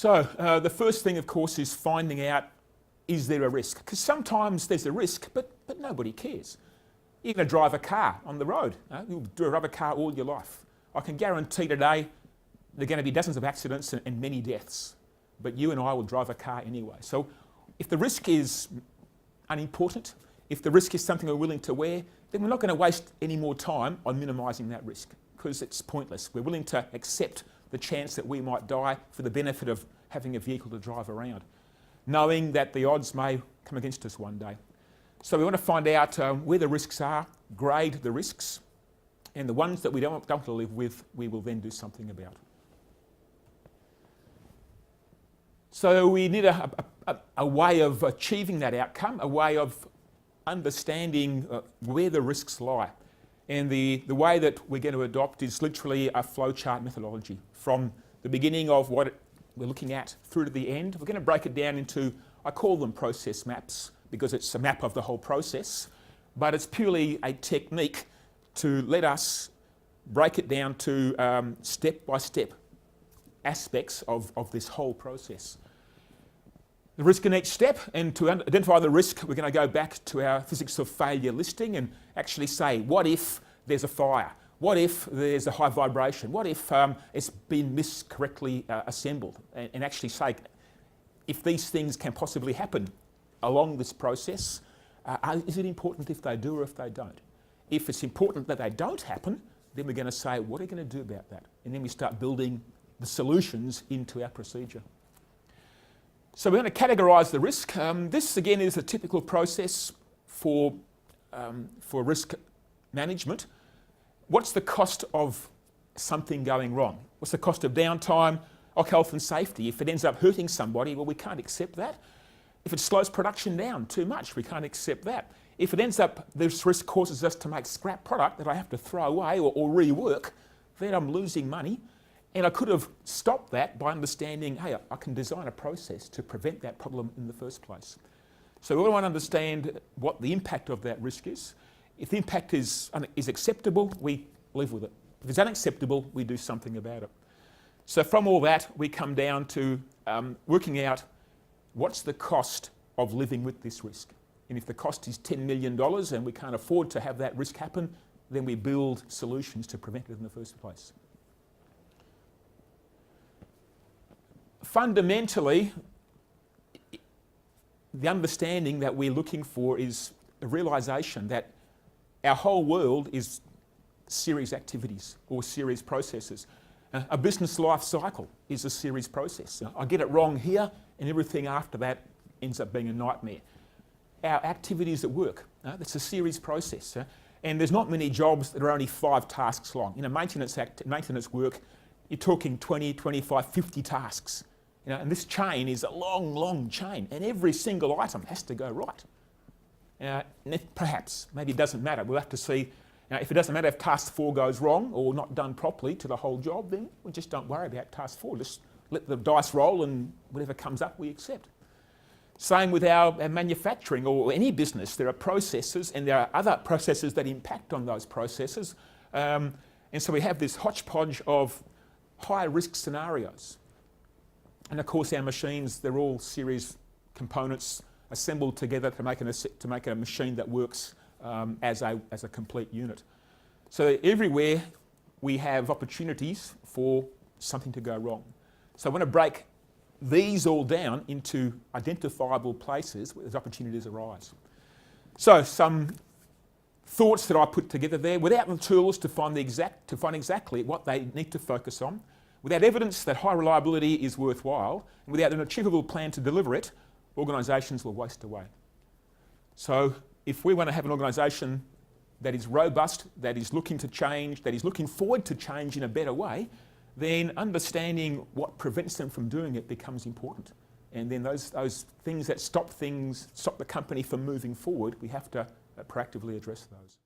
So the first thing, of course, is finding out, is there a risk? Because sometimes there's a risk, but nobody cares. You're going to drive a car on the road. You'll drive a car all your life. I can guarantee today there are going to be dozens of accidents and many deaths, but you and I will drive a car anyway. So if the risk is unimportant, if the risk is something we're willing to wear, then we're not going to waste any more time on minimising that risk, because it's pointless. We're willing to accept the chance that we might die for the benefit of having a vehicle to drive around, knowing that the odds may come against us one day. So we want to find out where the risks are, grade the risks, and the ones that we don't want to live with, we will then do something about. So we need a way of achieving that outcome, a way of understanding where the risks lie. And the way that we're going to adopt is literally a flowchart methodology. From the beginning of what we're looking at through to the end, we're going to break it down into, I call them process maps, because it's a map of the whole process, but it's purely a technique to let us break it down to step-by-step aspects of this whole process. The risk in each step, and to identify the risk, we're going to go back to our physics of failure listing and actually say, what if there's a fire? What if there's a high vibration? What if it's been miscorrectly assembled? And actually say, if these things can possibly happen along this process, is it important if they do or if they don't? If it's important that they don't happen, then we're going to say, what are we going to do about that? And then we start building the solutions into our procedure. So we're going to categorise the risk. This again is a typical process for risk management. What's the cost of something going wrong? What's the cost of downtime, of health and safety? If it ends up hurting somebody, well, we can't accept that. If it slows production down too much, we can't accept that. If it ends up, this risk causes us to make scrap product that I have to throw away or rework, then I'm losing money. And I could have stopped that by understanding, hey, I can design a process to prevent that problem in the first place. So we want to understand what the impact of that risk is. If the impact is acceptable, we live with it. If it's unacceptable, we do something about it. So from all that, we come down to working out what's the cost of living with this risk. And if the cost is $10 million and we can't afford to have that risk happen, then we build solutions to prevent it in the first place. Fundamentally, the understanding that we're looking for is a realisation that our whole world is series activities or series processes. A business life cycle is a series process. I get it wrong here and everything after that ends up being a nightmare. Our activities at work, that's a series process. And there's not many jobs that are only 5 tasks long. In a maintenance work, you're talking 20, 25, 50 tasks. And this chain is a long, long chain, and every single item has to go right. Perhaps, maybe it doesn't matter. We'll have to see. If it doesn't matter if task 4 goes wrong or not done properly to the whole job, then we just don't worry about task 4. Just let the dice roll, and whatever comes up, we accept. Same with our manufacturing or any business. There are processes, and there are other processes that impact on those processes. And so we have this hodgepodge of high-risk scenarios. And of course our machines, they're all series components assembled together to make a machine that works as a complete unit. So everywhere we have opportunities for something to go wrong. So I want to break these all down into identifiable places where those opportunities arise. So some thoughts that I put together there, without the tools to find exactly what they need to focus on, without evidence that high reliability is worthwhile, and without an achievable plan to deliver it, organisations will waste away. So if we want to have an organisation that is robust, that is looking to change, that is looking forward to change in a better way, then understanding what prevents them from doing it becomes important. And then those things that stop the company from moving forward, we have to proactively address those.